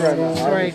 Right.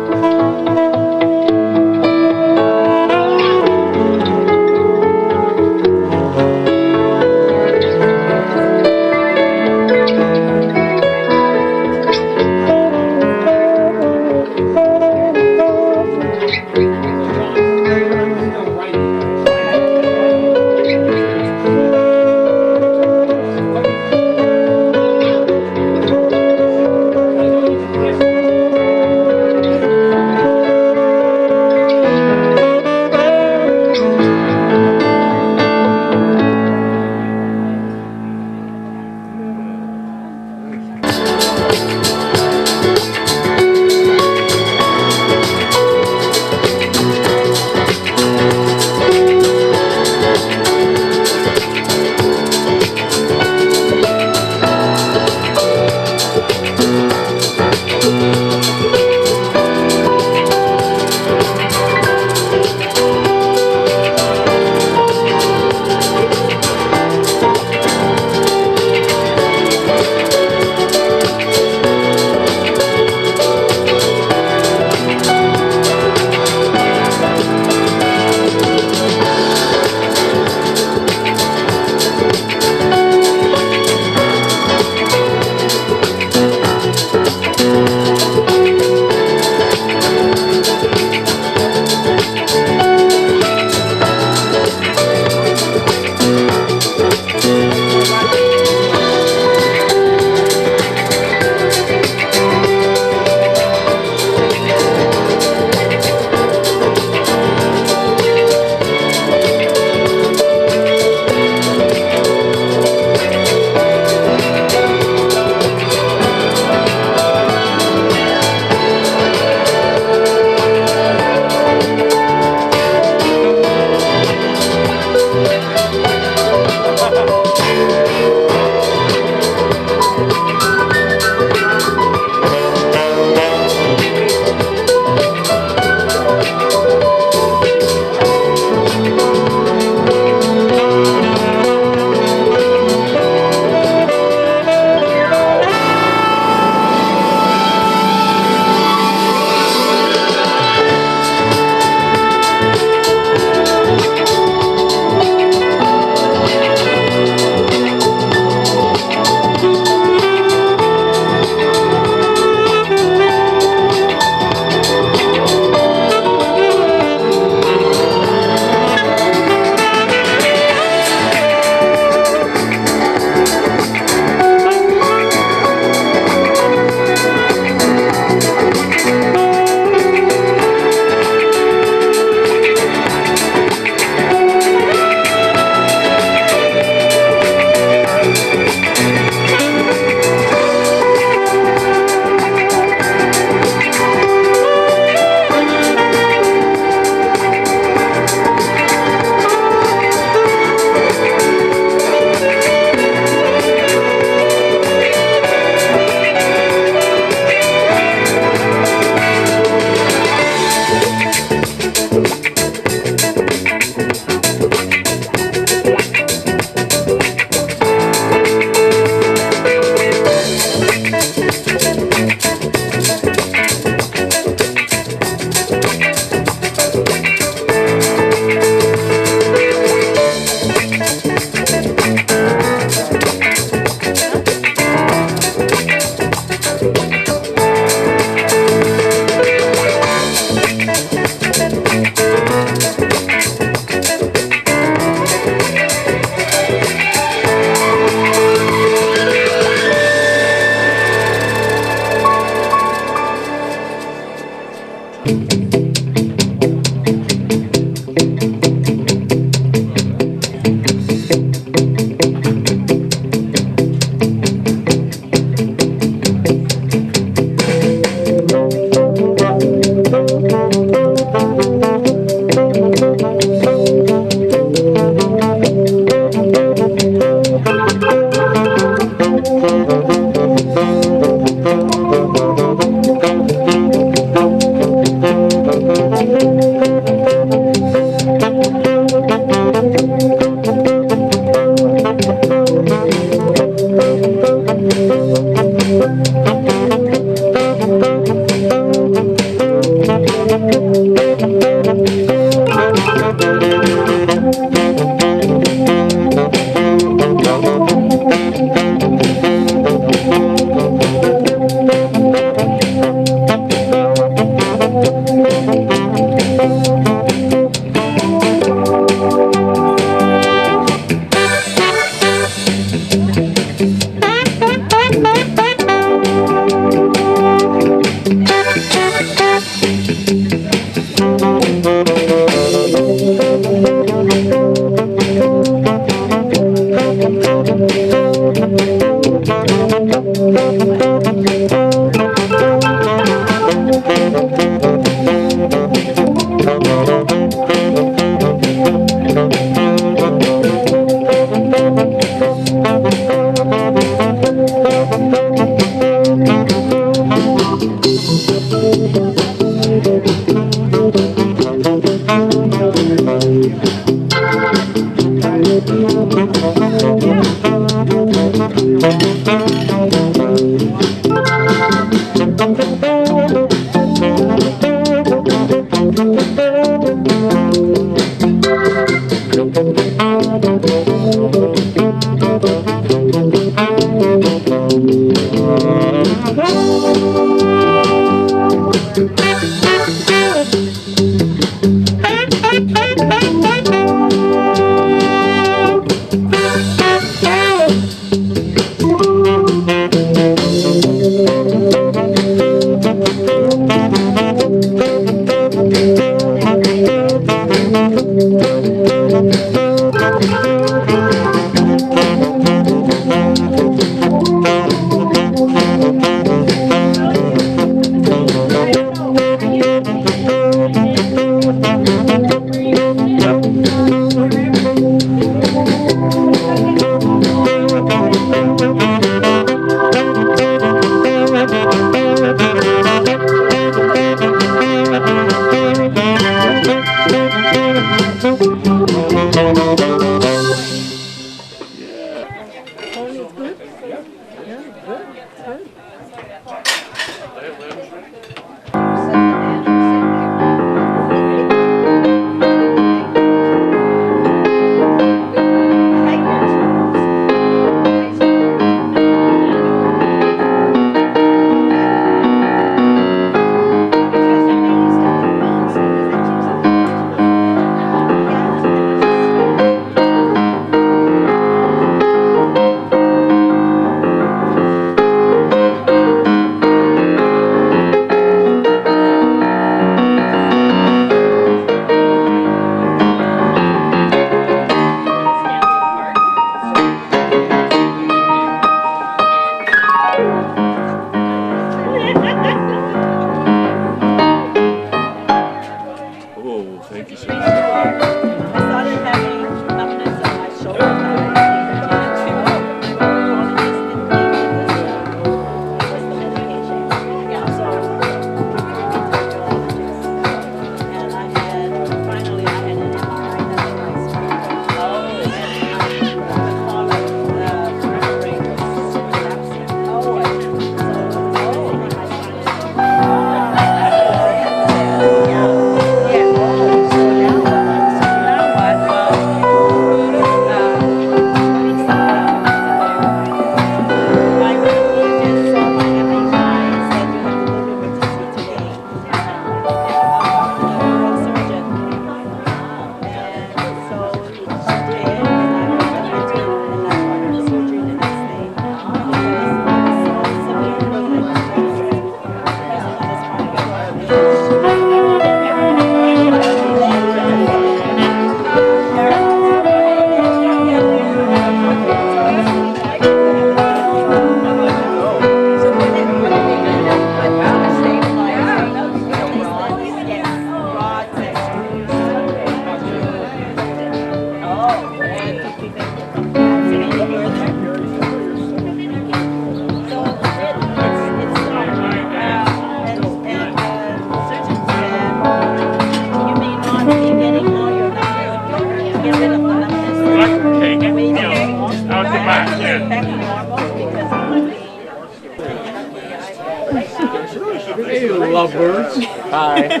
Hey, lovebirds. Hi.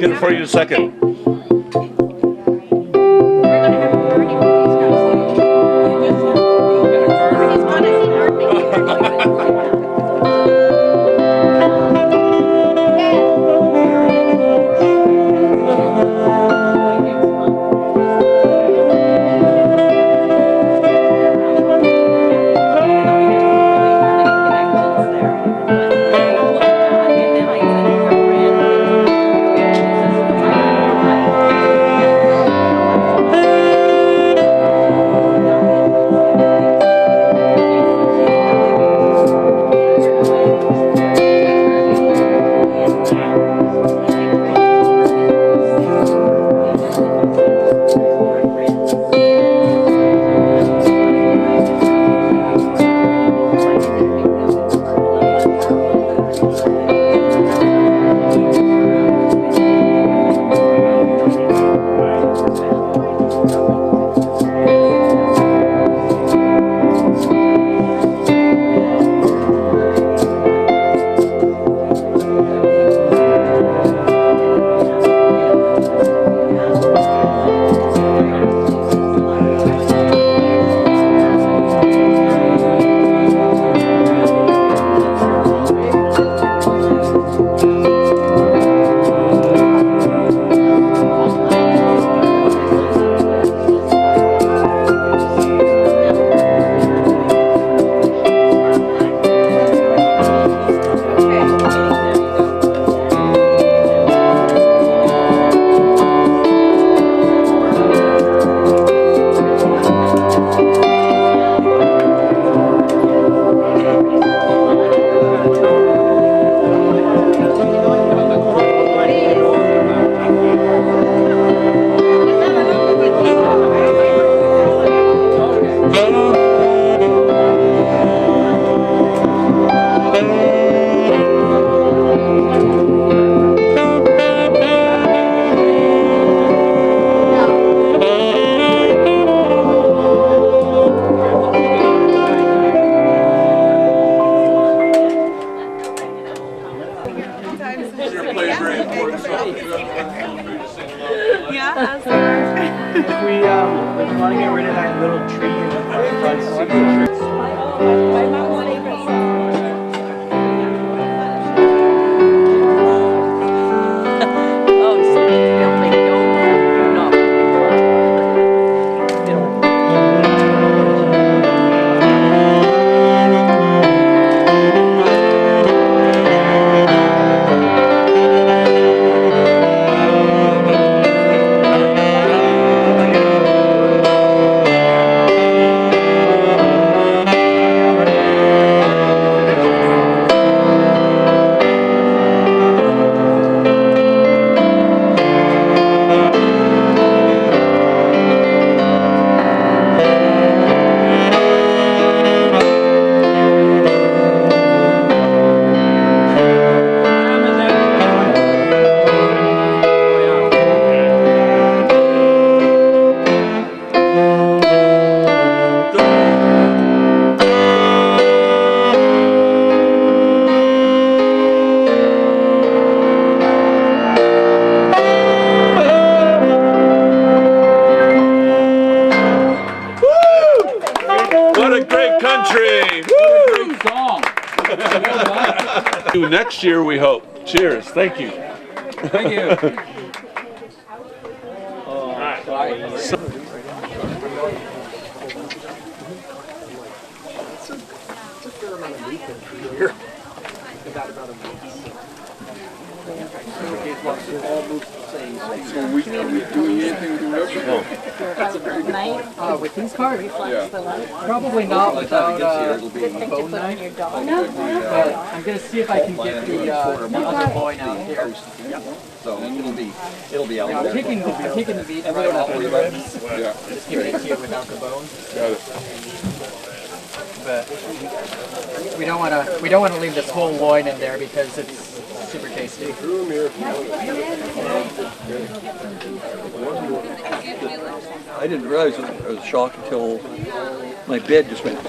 Get it for you in a second. If we want to get rid of that little tree in the front seat. What a great country! Woo! Great song. Next year, we hope. Cheers. Thank you. Thank you. So are we doing anything with the river? With these cards? Probably not without Phone night? but I'm going to see if I can get the other boy now here. So it'll be out I'm there. taking the beat right off the ribs. Yeah, Just give it to you without the bones. got it. But we don't want to leave this whole loin in there because it's super tasty. I didn't realize I was shocked until my bed just went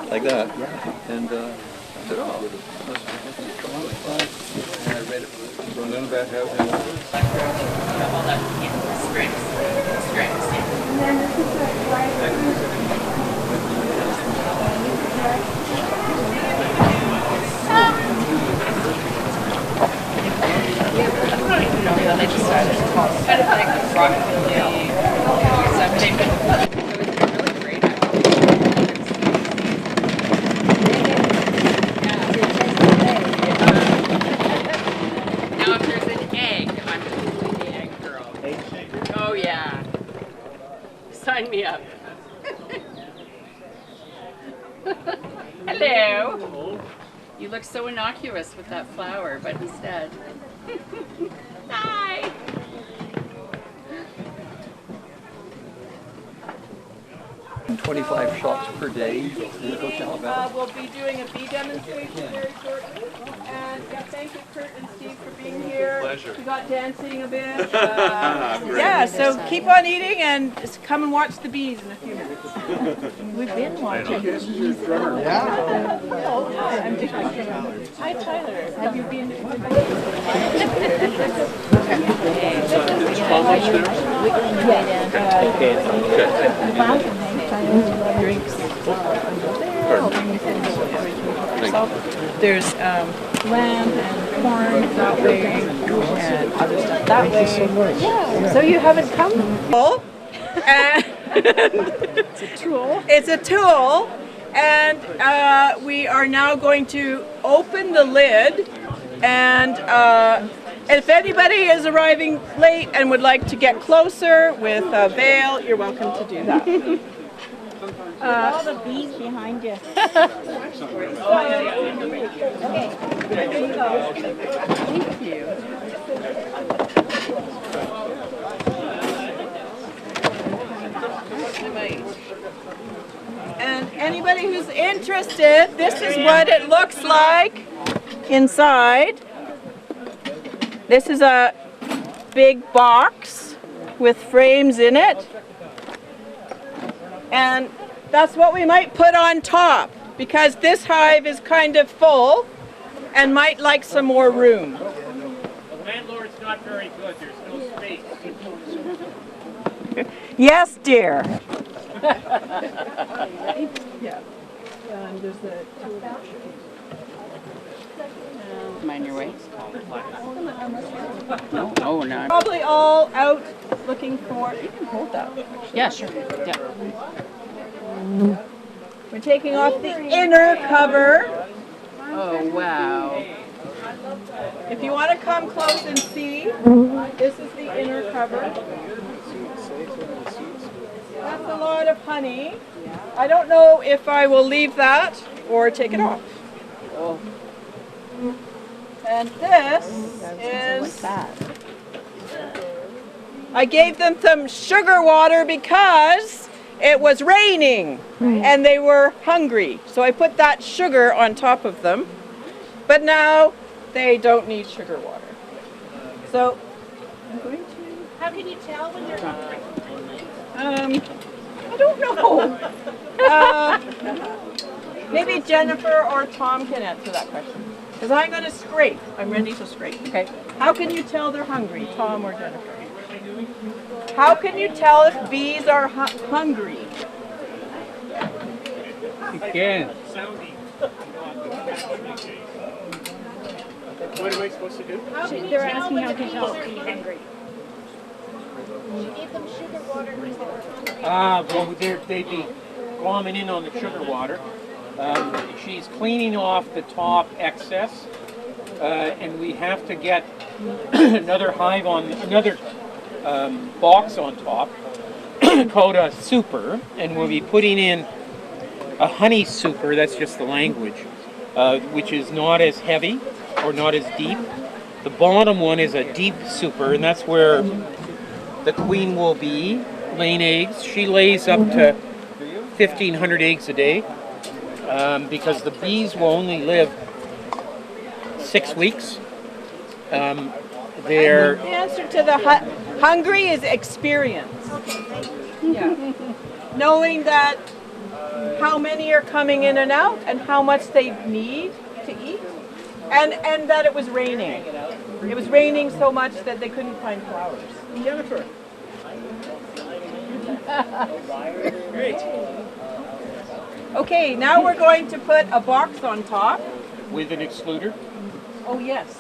like that. And I said, oh. And I read it. So none of that has Now if there's an egg, I'm totally the egg girl. Oh yeah. Sign me up. Hello. You look so innocuous with that flower, but he's dead. Hi. 25 shots per day in Coachella Valley. We'll be doing a bee demonstration very shortly. And yeah, thank you, Kurt and Steve, for being here. Pleasure. We got dancing a bit. Yeah, so keep on eating and just come and watch the bees in a few minutes. We've been watching. Hi, Tyler. Have you been? There's land and corn that way and other stuff that way. Yeah. So you haven't come? It's a tool. It's a tool. And we are now going to open the lid, and if anybody is arriving late and would like to get closer with a veil, you're welcome to do that. All the bees behind you. Okay. There you go. Thank you. And anybody who's interested, this is what it looks like inside. This is a big box with frames in it. And that's what we might put on top, because this hive is kind of full and might like some more room. The landlord's not very good. There's no space. Yes, dear. Yeah. And there's the Mind your way. No, oh no. probably all out looking for. You can hold that. Yeah, sure. Yeah. We're taking off the inner cover. Oh wow. If you want to come close and see, this is the inner cover. That's a lot of honey. I don't know if I will leave that or take it off. Oh. And this is, I gave them some sugar water because it was raining and they were hungry. So I put that sugar on top of them. But now they don't need sugar water. So I'm going to. How can you tell when they're hungry? I don't know. Maybe Jennifer or Tom can answer that question. Because I'm going to scrape. I'm ready to scrape. Okay. How can you tell they're hungry, Tom or Jennifer? How can you tell if bees are hungry? You can. What am I supposed to do? They're asking how can you tell if they're hungry. She gave them sugar water because they were hungry. Well, they'd be glomming in on the sugar water. She's cleaning off the top excess, and we have to get another hive on another box on top called a super, and we'll be putting in a honey super. That's just the language, which is not as heavy or not as deep. The bottom one is a deep super, and that's where the queen will be laying eggs. She lays up to 1,500 eggs a day. Because the bees will only live 6 weeks. They're The answer to the hungry is experience. Yeah. Knowing that how many are coming in and out and how much they need to eat. And that it was raining. It was raining so much that they couldn't find flowers. Jennifer. Great. Okay, now we're going to put a box on top. with an excluder. Oh yes.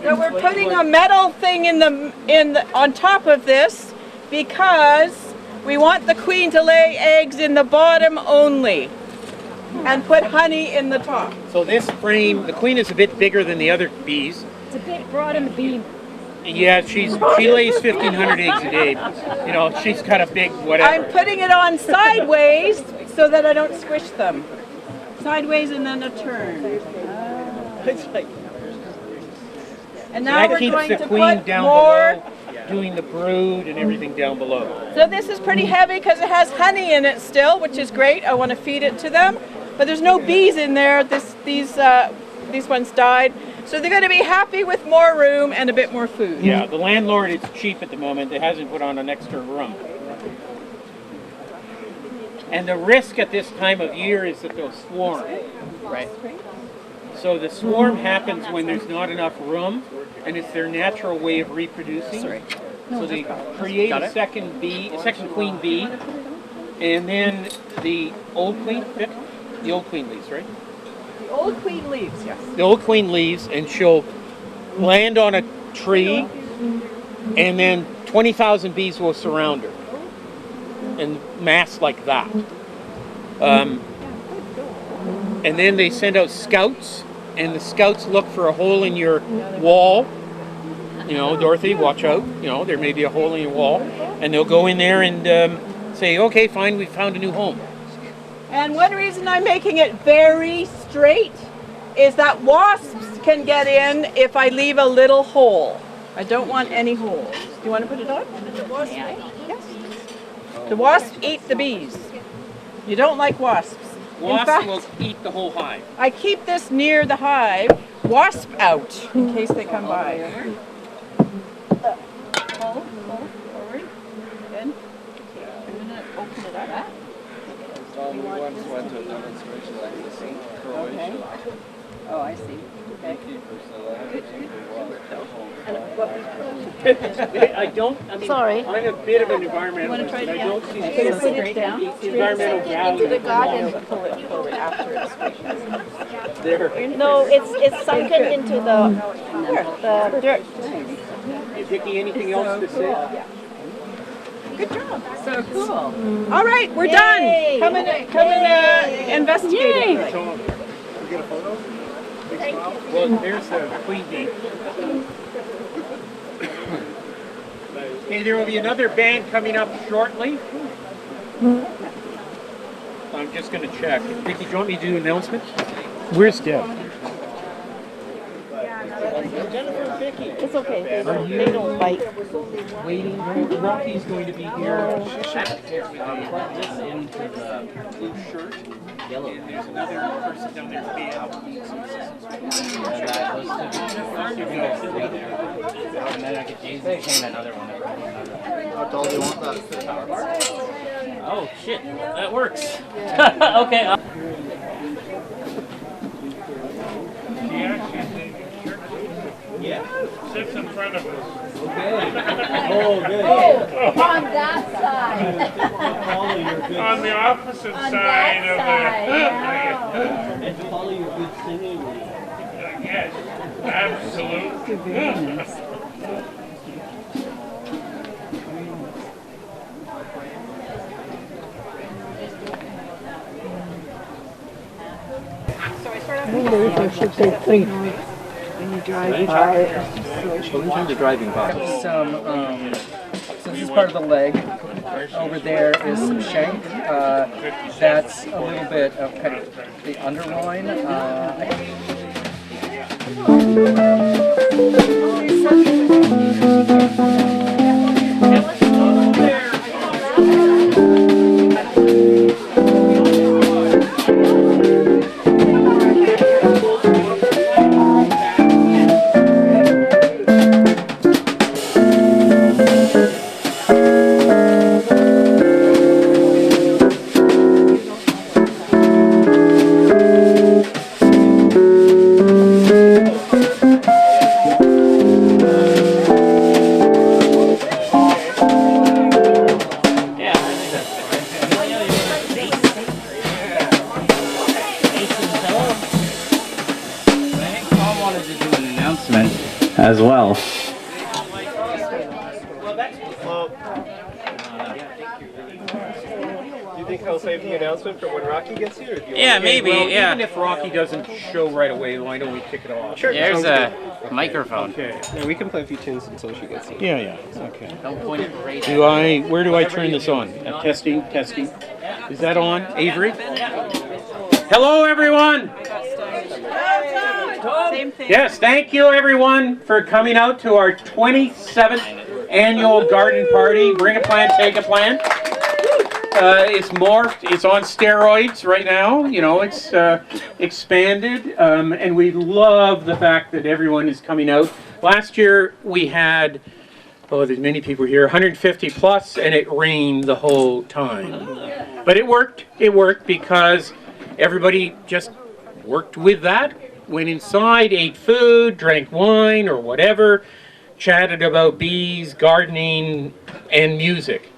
So we're putting a metal thing on top of this because we want the queen to lay eggs in the bottom only and put honey in the top. So this frame, the queen is a bit bigger than the other bees. It's a bit broad in the beam. Yeah, she lays 1,500 eggs a day. You know, she's got a big whatever. I'm putting it on sideways so that I don't squish them. Sideways and then a turn. It's like, and now that we're keeps going the to queen put down more. below, doing the brood and everything down below. So this is pretty heavy because it has honey in it still, which is great. I want to feed it to them, but there's no bees in there. These ones died, so they're going to be happy with more room and a bit more food. Yeah, the landlord is cheap at the moment. It hasn't put on an extra room. And the risk at this time of year is that they'll swarm. Right. So the swarm happens when there's not enough room, and it's their natural way of reproducing. Sorry. So they create Got a it. second queen bee, and then the old queen, the old queen leaves, right? The old queen leaves, yes. The old queen leaves, and she'll land on a tree, and then 20,000 bees will surround her, and mass like that. And then they send out scouts, and the scouts look for a hole in your wall. You know, Dorothy, watch out. You know, there may be a hole in your wall. And they'll go in there and say, okay, fine, we found a new home. And one reason I'm making it very straight is that wasps can get in if I leave a little hole. I don't want any holes. Do you want to put it on? Yes. The wasps eat the bees. You don't like wasps. Wasps will eat the whole hive. I keep this near the hive, wasp out, in case they come by. Hold forward. Good. I'm going to open it up. We once went to a demonstration like this in Croatia. Okay. Oh, I see. I don't, I mean, Sorry. I'm a bit of an environmentalist, but I don't see the environmental value. Into the garden. Pull it after it's There. No, it's sunken into the dirt. Vicky, anything else to say? So cool. All right, we're done. Come and investigate it. Well, there's the queen bee. Okay, there will be another band coming up shortly. I'm just going to check. Vicky, do you want me to do an announcement? Where's Deb? Jennifer and Vicky. It's okay. They don't bite. Waiting. Rocky's going to be here. This into the blue shirt. Yellow. And there's another person down there. And then I could use another one. How tall do you want that? Oh shit, that works. Okay. Yeah. Sits in front of us. Okay. Oh, good. On that side. On the opposite side of the. And to follow your good singing. Yes, absolutely. Sometimes the driving by. Some, so this is part of the leg. Over there is some shank. That's a little bit of kind of the underloin. As well. Do you think he'll save the announcement for when Rocky gets here? Or do you Yeah, maybe. Well, Yeah. even if Rocky doesn't show right away, why don't we kick it off? Sure. There's sounds a microphone. Okay. Yeah, we can play a few tunes until she gets here. Yeah. Okay. Don't point it right Do I? Where do I turn this on? Testing. Is that on, Avery? Hello, everyone. Same thing. Yes, thank you, everyone, for coming out to our 27th annual garden party. Bring a plant, take a plant. It's morphed. It's on steroids right now. You know, it's expanded, and we love the fact that everyone is coming out. Last year we had, oh, there's many people here, 150 plus, and it rained the whole time. But it worked. It worked because everybody just worked with that. Went inside, ate food, drank wine or whatever, chatted about bees, gardening, and music.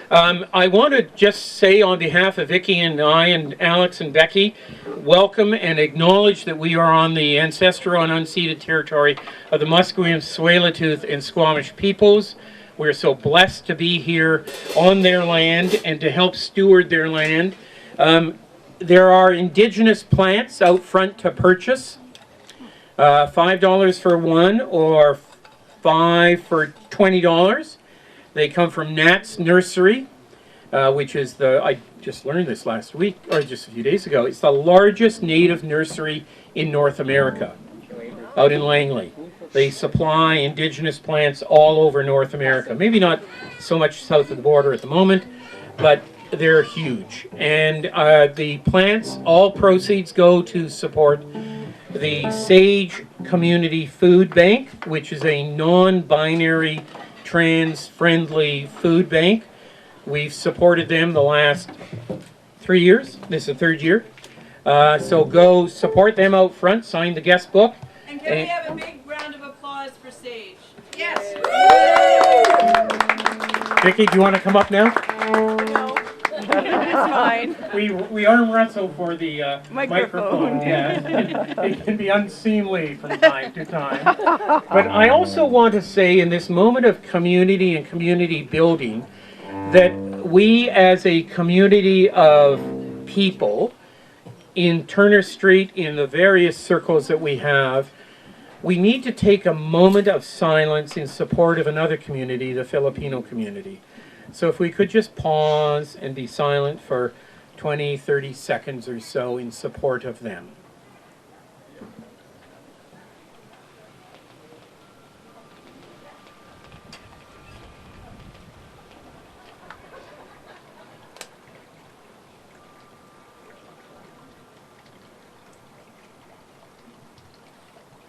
I want to just say on behalf of Vicky and I and Alex and Becky, welcome and acknowledge that we are on the ancestral and unceded territory of the Musqueam, Tsleil-Waututh, and Squamish peoples. We're so blessed to be here on their land and to help steward their land. There are indigenous plants out front to purchase. $5 for one or $5 for $20. They come from Nat's Nursery, which is I just learned this last week, or just a few days ago. It's the largest native nursery in North America, out in Langley. They supply indigenous plants all over North America. Maybe not so much south of the border at the moment, but they're huge. And the plants, all proceeds go to support the Sage Community Food Bank, which is a non-binary, trans-friendly food bank. We've supported them the last 3 years. This is the third year. So go support them out front, sign the guest book. And can we have a big round of applause for Sage? Yes. Vicky, do you want to come up now? No. It's fine. We arm wrestle for the microphone. Yeah, it can be unseemly from time to time. But I also want to say, in this moment of community and community building, that we as a community of people in Turner Street, in the various circles that we have, we need to take a moment of silence in support of another community, the Filipino community. So if we could just pause and be silent for 20, 30 seconds or so in support of them.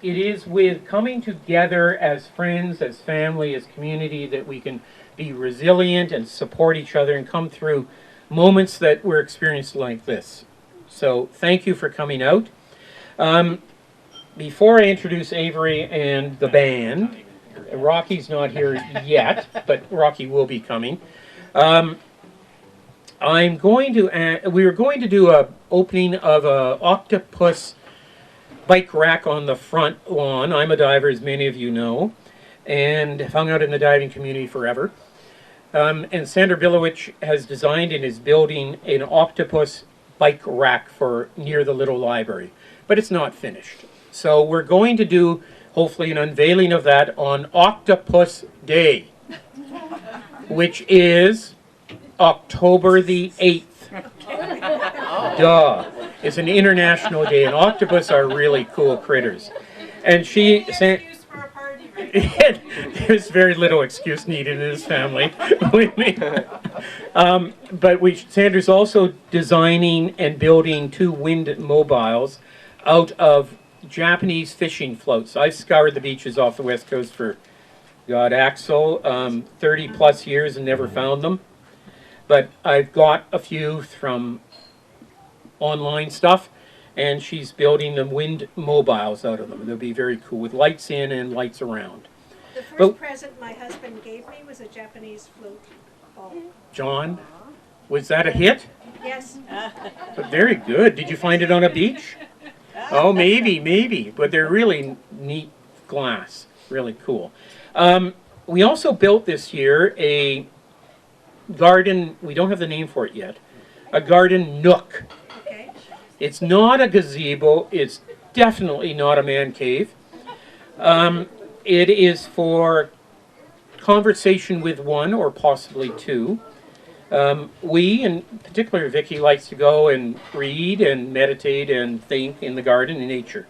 It is with coming together as friends, as family, as community that we can be resilient and support each other and come through moments that we're experiencing like this. So thank you for coming out. Before I introduce Avery and the band, Rocky's not here yet, but Rocky will be coming. We are going to do a opening of a octopus bike rack on the front lawn. I'm a diver, as many of you know, and have hung out in the diving community forever. And Sander Bilowich has designed and is building an octopus bike rack for near the little library, but it's not finished. So we're going to do, hopefully, an unveiling of that on Octopus Day, which is October the 8th. Duh. It's an international day, and octopus are really cool critters. And she said, there's very little excuse needed in this family, believe me. But Sander's also designing and building 2 wind mobiles out of Japanese fishing floats. I've scoured the beaches off the west coast for, God, Axel, 30 plus years and never found them. But I've got a few from online stuff, and she's building the wind mobiles out of them. They'll be very cool with lights in and lights around. The first present my husband gave me was a Japanese flute. Oh. John, was that a hit? Yes. But very good. Did you find it on a beach? Oh, maybe. But they're really neat glass. Really cool. We also built this year a garden, we don't have the name for it yet, a garden nook. Okay. It's not a gazebo, it's definitely not a man cave. It is for conversation with one or possibly 2. We, in particular Vicky, likes to go and read and meditate and think in the garden in nature.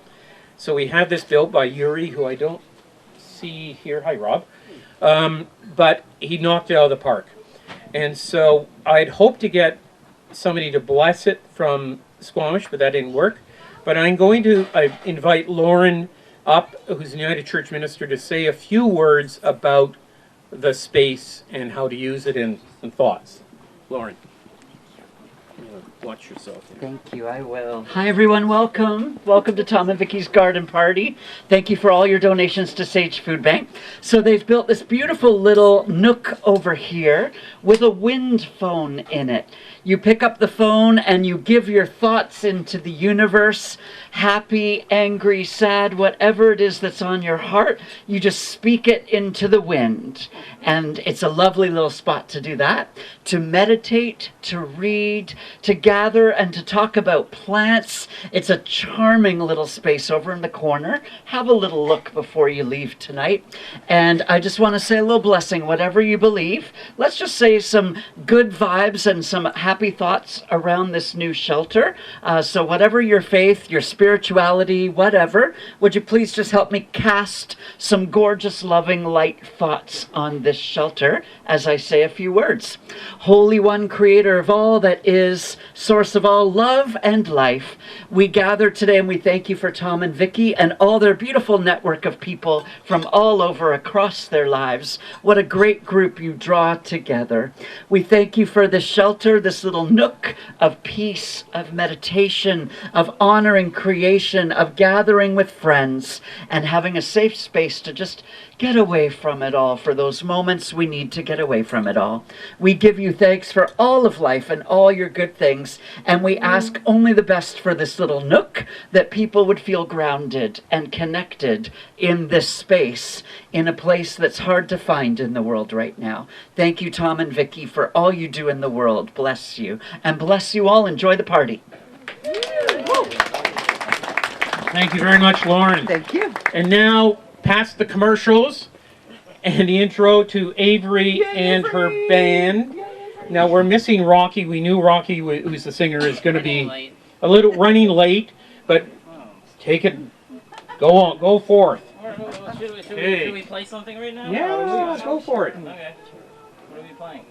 So we have this built by Yuri, who I don't see here. Hi, Rob. But he knocked it out of the park. And so I'd hoped to get somebody to bless it from Squamish, but that didn't work. But I'm going to invite Lauren up, who's a United Church minister, to say a few words about the space and how to use it and thoughts. Lauren. Watch yourself. Thank you, I will. Hi everyone, welcome. Welcome to Tom and Vicky's Garden Party. Thank you for all your donations to Sage Food Bank. So they've built this beautiful little nook over here with a wind phone in it. You pick up the phone and you give your thoughts into the universe, happy, angry, sad, whatever it is that's on your heart, you just speak it into the wind. And it's a lovely little spot to do that, to meditate, to read, to gather and to talk about plants. It's a charming little space over in the corner. Have a little look before you leave tonight. And I just want to say a little blessing, whatever you believe. Let's just say some good vibes and some happy thoughts around this new shelter. So whatever your faith, your spirituality, whatever, would you please just help me cast some gorgeous, loving, light thoughts on this shelter as I say a few words. Holy One, creator of all that is, source of all love and life, we gather today and we thank you for Tom and Vicky and all their beautiful network of people from all over across their lives. What a great group you draw together. We thank you for this shelter, this little nook of peace, of meditation, of honoring creation, creation of gathering with friends and having a safe space to just get away from it all for those moments we need to get away from it all. We give you thanks for all of life and all your good things, and we ask only the best for this little nook, that people would feel grounded and connected in this space, in a place that's hard to find in the world right now. Thank you, Tom and Vicky, for all you do in the world. Bless you. And bless you all. Enjoy the party. Thank you very much, Lauren. Thank you. And now, past the commercials and the intro to Avery and her band. Now, we're missing Rocky. We knew Rocky, who's the singer, is going to be a little running late, but take it. Go on. Go forth. Should we play something right now? Yeah, let's go for it. Okay. What are we playing?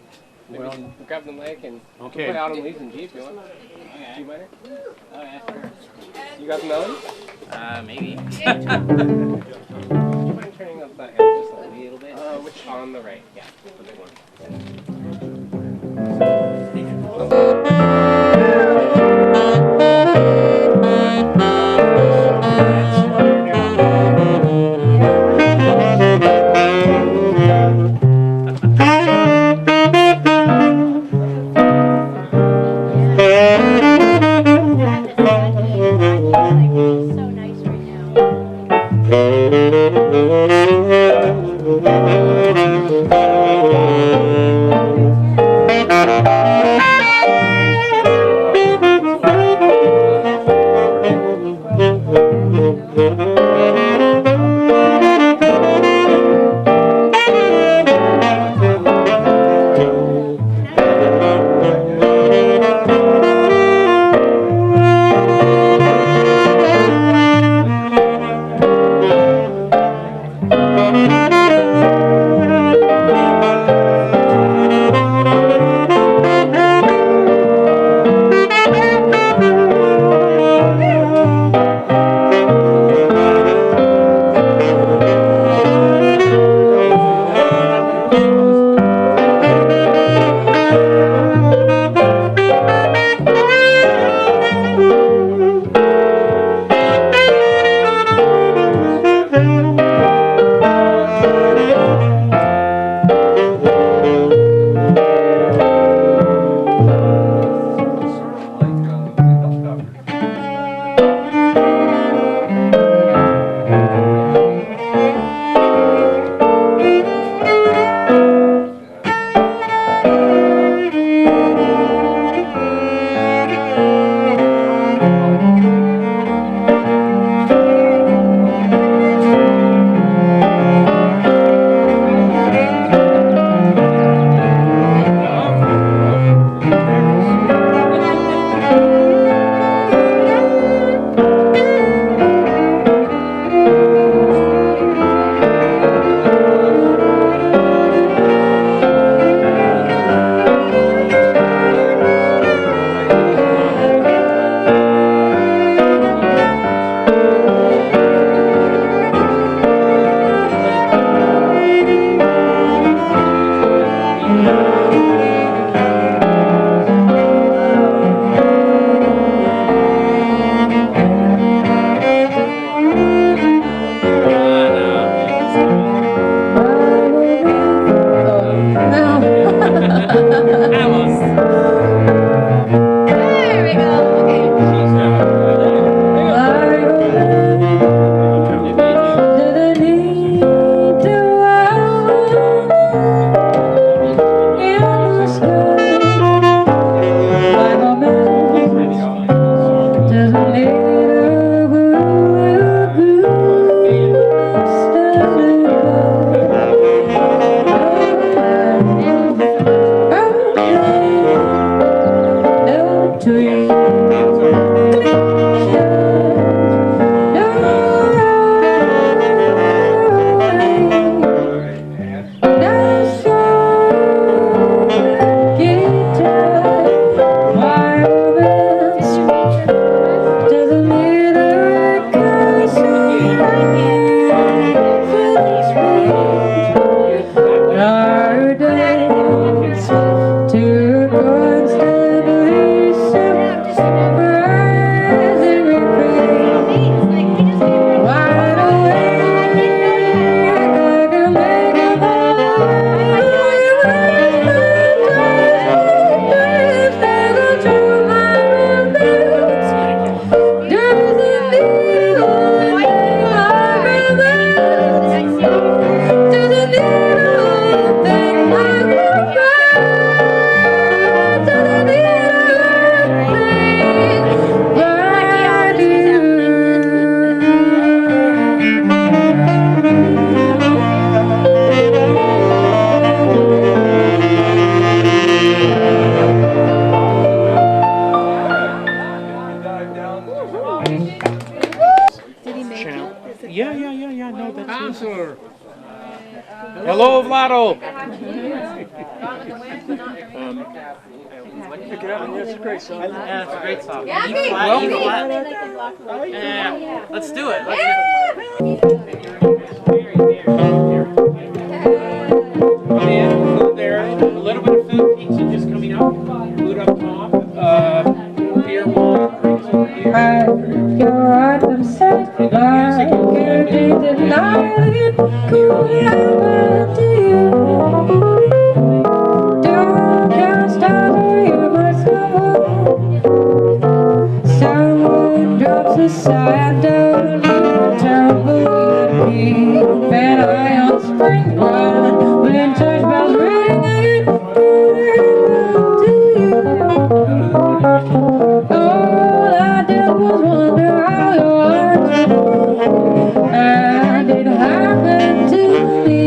Well, grab the mic and Okay. play Autumn Leaves in G if you want. Okay. G minor. Okay, sure. You got the melody? Maybe. Do you mind turning up that amp just a little bit? Which on the right? Yeah, the big one. So nice right now. Pick it up, and it's a great song. Yeah, it's a great song. Yeah, E okay. flat, E Well, flat. Yeah, let's do it. Let's Come in, food there, a little bit of food, pizza just coming up, food up top, beer, wine, drinks over here. You're right beside me, like you did tonight. Could happen to you. Don't cast out you my soul. Someone drops a sigh down your tumbleweed peak. And I on spring run when church bells ring again. All I did was wonder how yours, and it happened to me.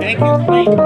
Thank you, Clayton.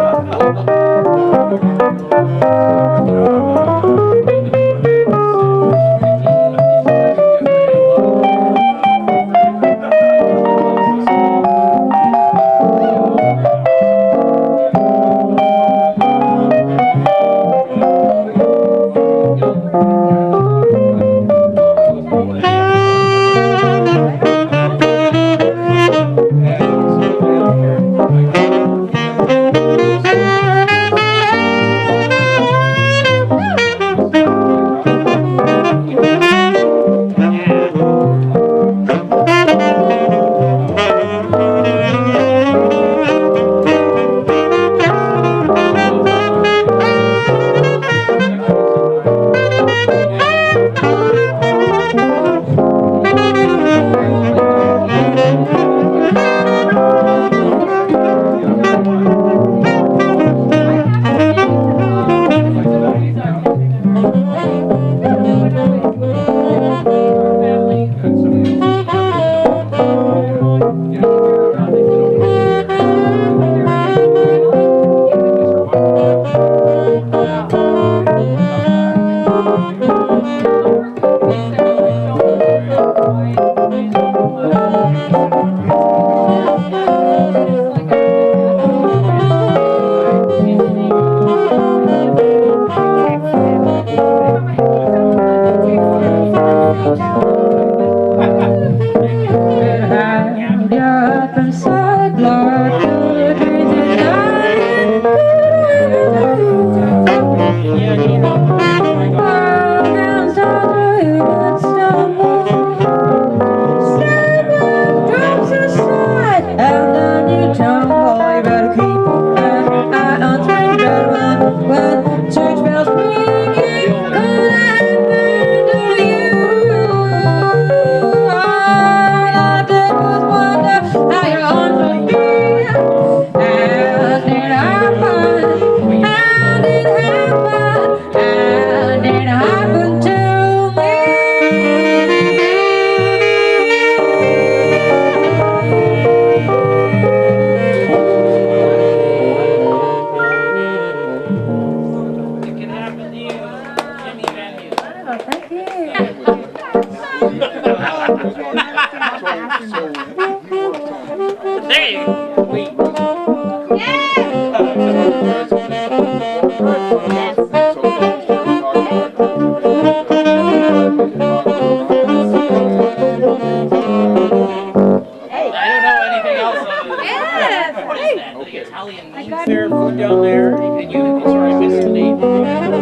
Their food down there, and you, sorry, I missed the name.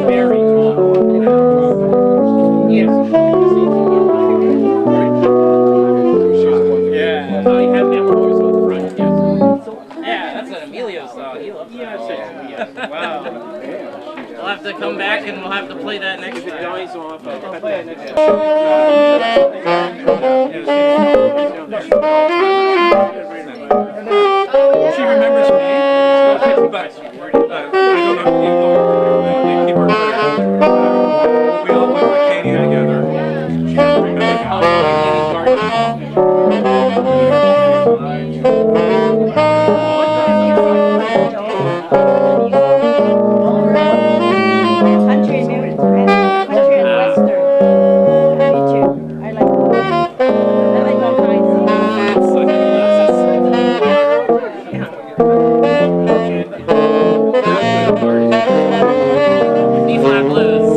Mary. Yes. Yeah, I have them. Wow. We'll have to come back and we'll have to play that next time. Dies off. I'll play it next She remembers me, but I don't know. They keep her there. We all went to Acadia together. She doesn't remember how Country and country and western. Me too. I like all kinds. D flat blues.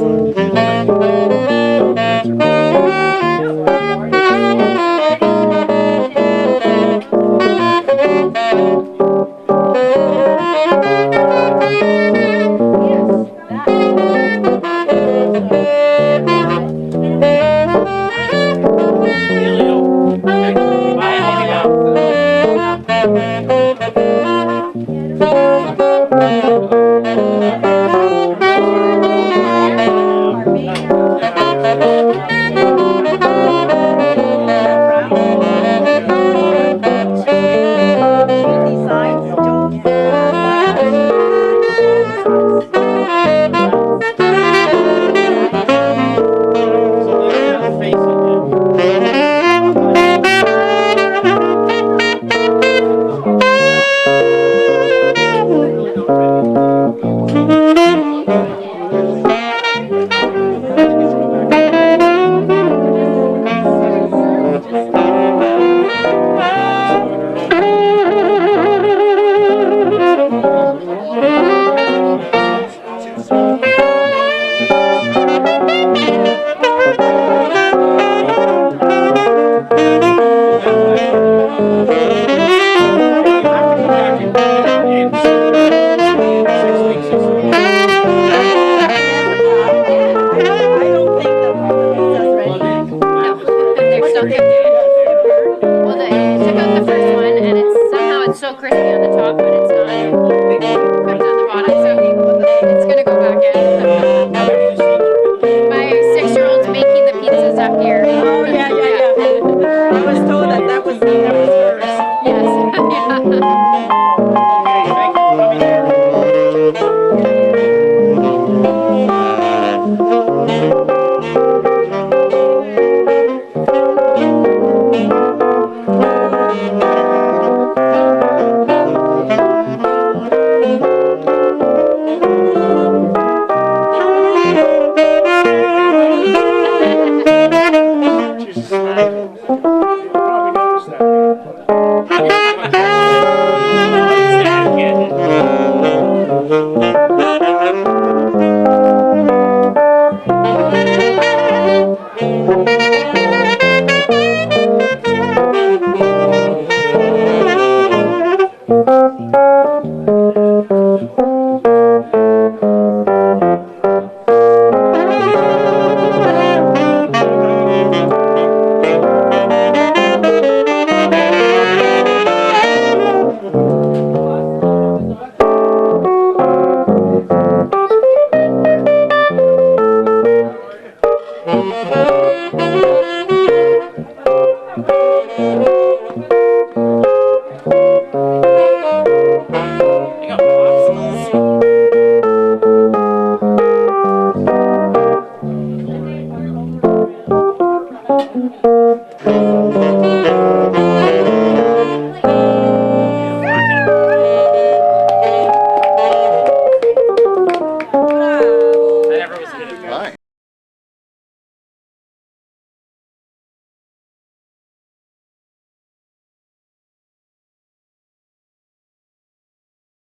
Well, they took out the first one, and it's somehow it's so crispy on the top, but